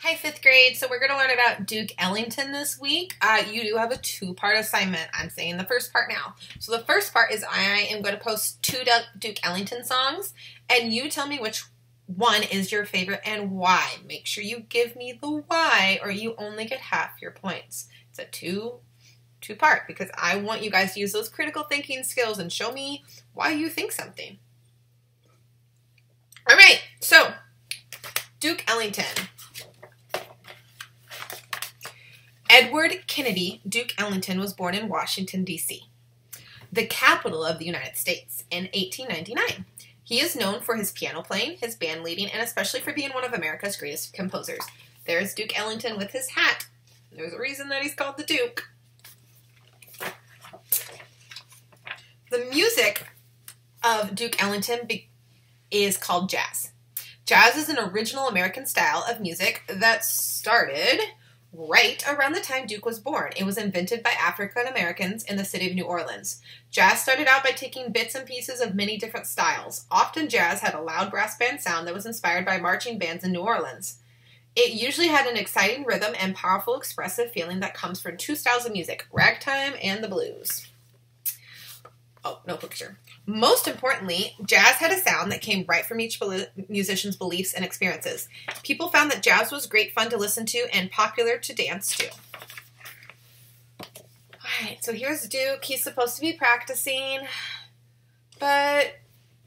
Hi, fifth grade. So we're going to learn about Duke Ellington this week. You do have a two-part assignment. I'm saying the first part now. So the first part is I am going to post two Duke Ellington songs, and you tell me which one is your favorite and why. Make sure you give me the why, or you only get half your points. It's a two-part because I want you guys to use those critical thinking skills and show me why you think something. All right. So Duke Ellington. Edward Kennedy Duke Ellington was born in Washington, D.C., the capital of the United States, in 1899. He is known for his piano playing, his band leading, and especially for being one of America's greatest composers. There's Duke Ellington with his hat. There's a reason that he's called the Duke. The music of Duke Ellington is called jazz. Jazz is an original American style of music that started right around the time Duke was born. It was invented by African Americans in the city of New Orleans. Jazz started out by taking bits and pieces of many different styles. Often jazz had a loud brass band sound that was inspired by marching bands in New Orleans. It usually had an exciting rhythm and powerful expressive feeling that comes from two styles of music, ragtime and the blues. Oh, no picture. Most importantly, jazz had a sound that came right from each musician's beliefs and experiences. People found that jazz was great fun to listen to and popular to dance to. Alright, so here's Duke. He's supposed to be practicing, but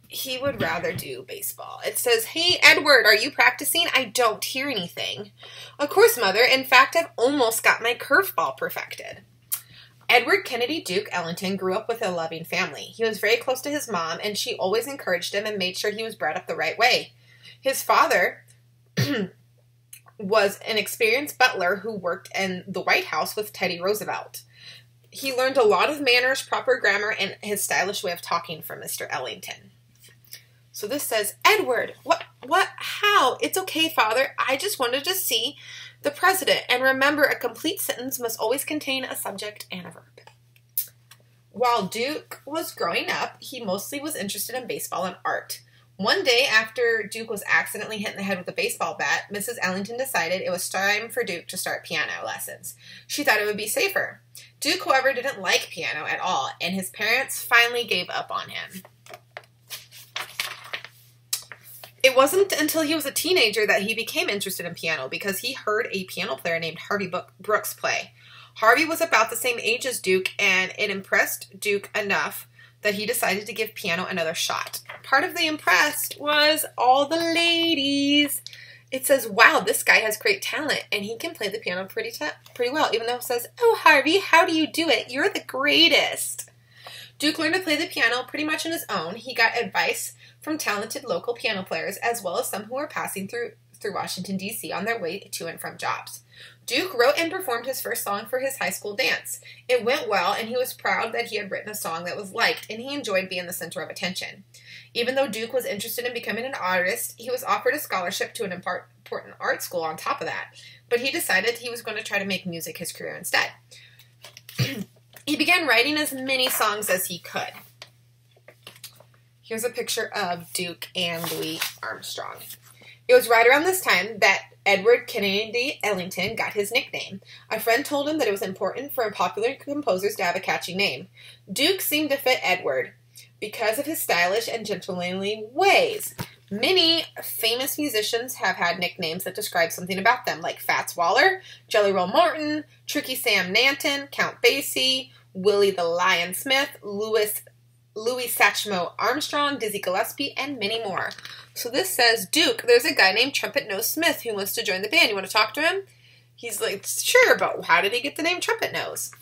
he would rather do baseball. It says, "Hey, Edward, are you practicing? I don't hear anything." "Of course, Mother. In fact, I've almost got my curveball perfected." Edward Kennedy Duke Ellington grew up with a loving family. He was very close to his mom, and she always encouraged him and made sure he was brought up the right way. His father was an experienced butler who worked in the White House with Teddy Roosevelt. He learned a lot of manners, proper grammar, and his stylish way of talking from Mr. Ellington. So this says, "Edward, what, how? It's okay, Father. I just wanted to see the president. And remember, a complete sentence must always contain a subject and a verb." While Duke was growing up, he mostly was interested in baseball and art. One day, after Duke was accidentally hit in the head with a baseball bat, Mrs. Ellington decided it was time for Duke to start piano lessons. She thought it would be safer. Duke, however, didn't like piano at all, and his parents finally gave up on him. It wasn't until he was a teenager that he became interested in piano because he heard a piano player named Harvey Brooks play. Harvey was about the same age as Duke, and it impressed Duke enough that he decided to give piano another shot. Part of the impressed was all the ladies. It says, "Wow, this guy has great talent, and he can play the piano pretty well," even though it says, "Oh, Harvey, how do you do it? You're the greatest." Duke learned to play the piano pretty much on his own. He got advice from talented local piano players, as well as some who were passing through Washington, D.C. on their way to and from jobs. Duke wrote and performed his first song for his high school dance. It went well, and he was proud that he had written a song that was liked, and he enjoyed being the center of attention. Even though Duke was interested in becoming an artist, he was offered a scholarship to an important art school on top of that, but he decided he was going to try to make music his career instead. He began writing as many songs as he could. Here's a picture of Duke and Louis Armstrong. It was right around this time that Edward Kennedy Ellington got his nickname. A friend told him that it was important for popular composers to have a catchy name. Duke seemed to fit Edward because of his stylish and gentlemanly ways. Many famous musicians have had nicknames that describe something about them, like Fats Waller, Jelly Roll Morton, Tricky Sam Nanton, Count Basie, Willie the Lion Smith, Louis Satchmo Armstrong, Dizzy Gillespie, and many more. So this says, "Duke, there's a guy named Trumpet Nose Smith who wants to join the band. You want to talk to him?" He's like, "Sure, but how did he get the name Trumpet Nose?"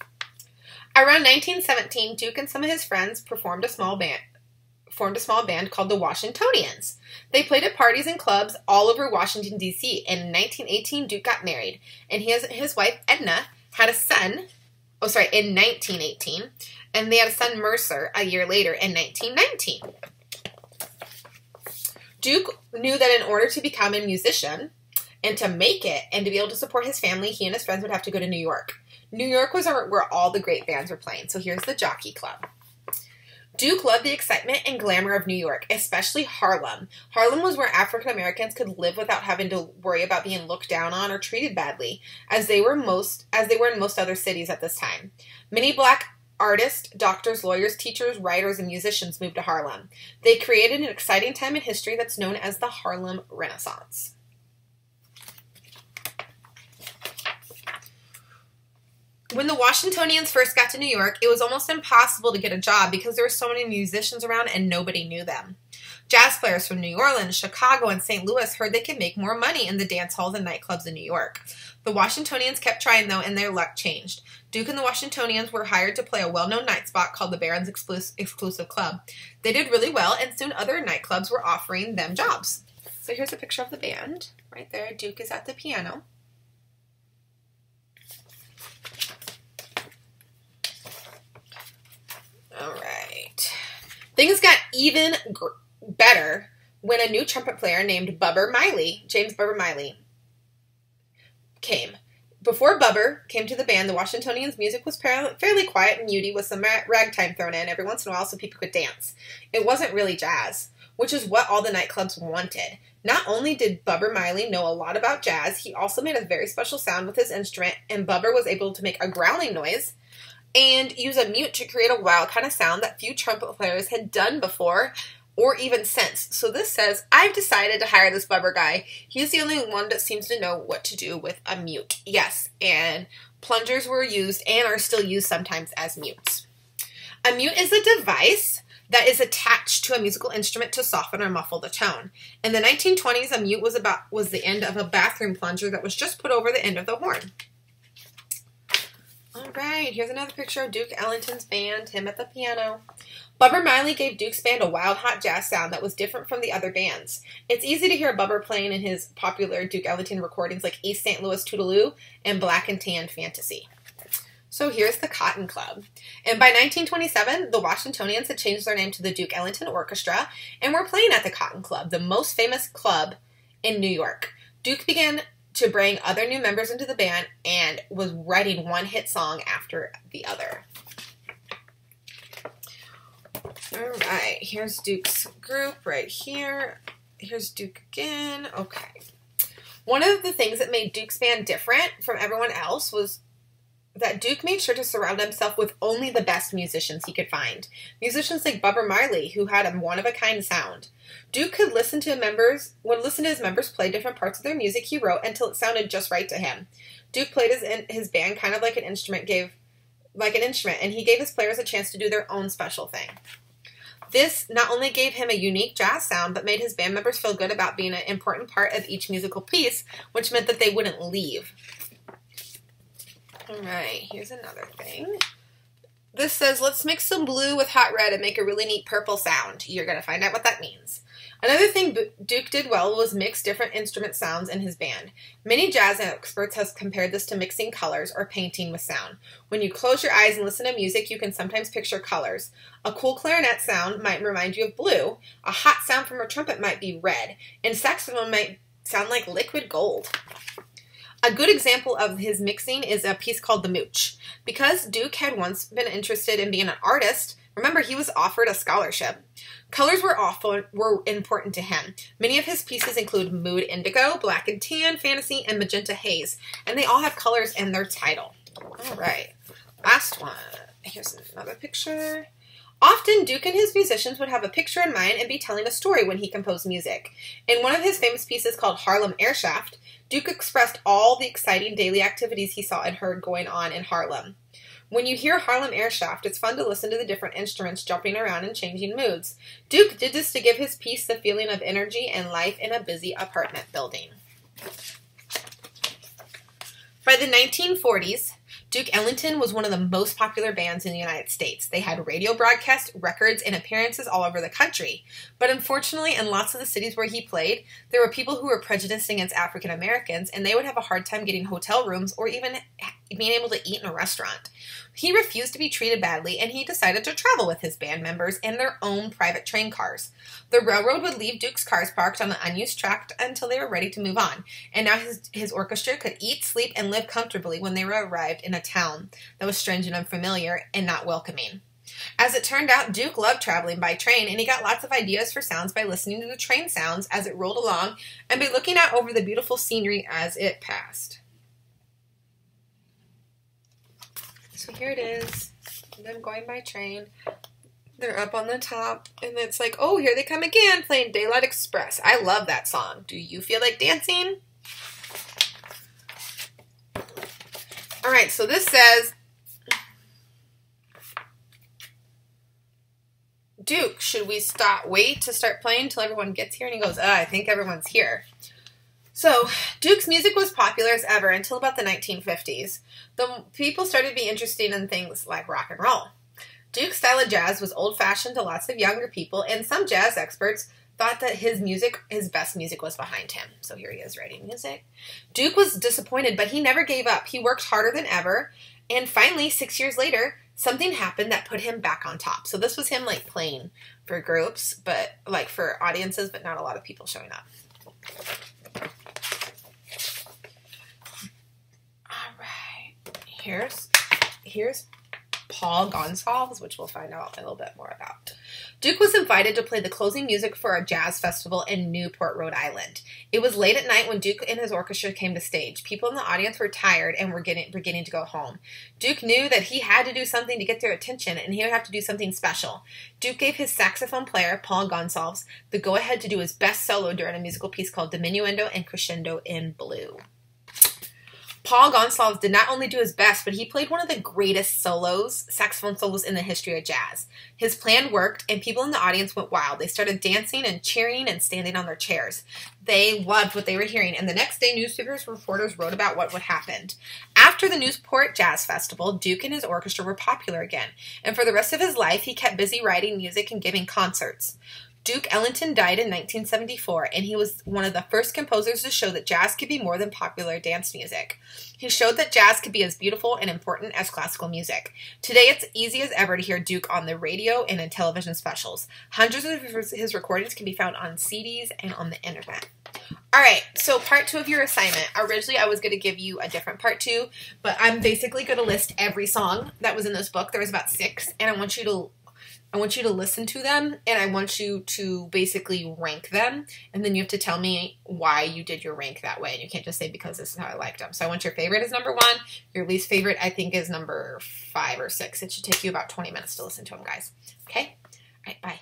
Around 1917, Duke and some of his friends formed a small band called the Washingtonians. They played at parties and clubs all over Washington, D.C. In 1918, Duke got married, and his wife, Edna, had a son. In 1918. And they had a son, Mercer, a year later in 1919. Duke knew that in order to become a musician and to make it and to be able to support his family, he and his friends would have to go to New York. New York was where all the great bands were playing. So here's the Jockey Club. Duke loved the excitement and glamour of New York, especially Harlem. Harlem was where African Americans could live without having to worry about being looked down on or treated badly, as they were in most other cities at this time. Many black artists, doctors, lawyers, teachers, writers, and musicians moved to Harlem. They created an exciting time in history that's known as the Harlem Renaissance. When the Washingtonians first got to New York, it was almost impossible to get a job because there were so many musicians around and nobody knew them. Jazz players from New Orleans, Chicago, and St. Louis heard they could make more money in the dance halls and nightclubs in New York. The Washingtonians kept trying, though, and their luck changed. Duke and the Washingtonians were hired to play a well-known night spot called the Barons Exclusive Club. They did really well, and soon other nightclubs were offering them jobs. So here's a picture of the band. Right there, Duke is at the piano. All right. Things got even better when a new trumpet player named James Bubber Miley, came. Before Bubber came to the band, the Washingtonians' music was fairly quiet and moody with some ragtime thrown in every once in a while so people could dance. It wasn't really jazz, which is what all the nightclubs wanted. Not only did Bubber Miley know a lot about jazz, he also made a very special sound with his instrument, and Bubber was able to make a growling noise and use a mute to create a wild kind of sound that few trumpet players had done before or even since. So this says, I've decided to hire this Bubber guy. He's the only one that seems to know what to do with a mute. Yes, and plungers were used and are still used sometimes as mutes. A mute is a device that is attached to a musical instrument to soften or muffle the tone. In the 1920s, a mute was the end of a bathroom plunger that was just put over the end of the horn. All right, here's another picture of Duke Ellington's band, him at the piano. Bubber Miley gave Duke's band a wild, hot jazz sound that was different from the other bands. It's easy to hear Bubber playing in his popular Duke Ellington recordings like East St. Louis Toodaloo and Black and Tan Fantasy. So here's the Cotton Club. And by 1927, the Washingtonians had changed their name to the Duke Ellington Orchestra and were playing at the Cotton Club, the most famous club in New York. Duke began to bring other new members into the band and was writing one hit song after the other. All right, here's Duke's group right here. Here's Duke again. Okay. One of the things that made Duke's band different from everyone else was that Duke made sure to surround himself with only the best musicians he could find. Musicians like Bubber Miley, who had a one-of-a-kind sound. Duke would listen to his members play different parts of their music he wrote until it sounded just right to him. Duke played his band kind of like an instrument, and he gave his players a chance to do their own special thing. This not only gave him a unique jazz sound, but made his band members feel good about being an important part of each musical piece, which meant that they wouldn't leave. All right, here's another thing. This says, let's mix some blue with hot red and make a really neat purple sound. You're going to find out what that means. Another thing Duke did well was mix different instrument sounds in his band. Many jazz experts have compared this to mixing colors or painting with sound. When you close your eyes and listen to music, you can sometimes picture colors. A cool clarinet sound might remind you of blue. A hot sound from a trumpet might be red. And saxophone might sound like liquid gold. A good example of his mixing is a piece called The Mooch. Because Duke had once been interested in being an artist, remember, he was offered a scholarship. Colors were important to him. Many of his pieces include Mood Indigo, Black and Tan, Fantasy, and Magenta Haze, and they all have colors in their title. All right, last one. Here's another picture. Often, Duke and his musicians would have a picture in mind and be telling a story when he composed music. In one of his famous pieces called Harlem Airshaft, Duke expressed all the exciting daily activities he saw and heard going on in Harlem. When you hear Harlem Airshaft, it's fun to listen to the different instruments jumping around and changing moods. Duke did this to give his piece the feeling of energy and life in a busy apartment building. By the 1940s, Duke Ellington was one of the most popular bands in the United States. They had radio broadcasts, records, and appearances all over the country. But unfortunately, in lots of the cities where he played, there were people who were prejudiced against African Americans, and they would have a hard time getting hotel rooms or even being able to eat in a restaurant. He refused to be treated badly, and he decided to travel with his band members in their own private train cars. The railroad would leave Duke's cars parked on an unused track until they were ready to move on, and now his orchestra could eat, sleep, and live comfortably when they arrived in a town that was strange and unfamiliar and not welcoming. As it turned out, Duke loved traveling by train, and he got lots of ideas for sounds by listening to the train sounds as it rolled along and by looking out over the beautiful scenery as it passed. So here it is, them going by train. They're up on the top, and it's like, oh, here they come again, playing Daylight Express. I love that song. Do you feel like dancing? All right, so this says, Duke, should we wait to start playing until everyone gets here? And he goes, I think everyone's here. So, Duke's music was popular as ever until about the 1950s. The people started to be interested in things like rock and roll. Duke's style of jazz was old-fashioned to lots of younger people, and some jazz experts thought that his best music was behind him. So here he is writing music. Duke was disappointed, but he never gave up. He worked harder than ever, and finally, 6 years later, something happened that put him back on top. So this was him like playing for groups, but like for audiences, but not a lot of people showing up. All right, here's Paul Gonsalves, which we'll find out a little bit more about. Duke was invited to play the closing music for a jazz festival in Newport, Rhode Island. It was late at night when Duke and his orchestra came to stage. People in the audience were tired and were beginning to go home. Duke knew that he had to do something to get their attention, and he would have to do something special. Duke gave his saxophone player, Paul Gonsalves, the go-ahead to do his best solo during a musical piece called Diminuendo and Crescendo in Blue. Paul Gonsalves did not only do his best, but he played one of the greatest saxophone solos in the history of jazz. His plan worked, and people in the audience went wild. They started dancing and cheering and standing on their chairs. They loved what they were hearing, and the next day, newspapers and reporters wrote about what would happen. After the Newport Jazz Festival, Duke and his orchestra were popular again, and for the rest of his life, he kept busy writing music and giving concerts. Duke Ellington died in 1974, and he was one of the first composers to show that jazz could be more than popular dance music. He showed that jazz could be as beautiful and important as classical music. Today, it's easy as ever to hear Duke on the radio and in television specials. Hundreds of his recordings can be found on CDs and on the internet. All right, so part 2 of your assignment. Originally, I was going to give you a different part 2, but I'm basically going to list every song that was in this book. There was about 6, and I want you to listen to them, and I want you to basically rank them, and then you have to tell me why you did your rank that way, and you can't just say because this is how I liked them. So I want your favorite is number 1, your least favorite I think is number 5 or 6. It should take you about 20 minutes to listen to them, guys. Okay? All right, bye.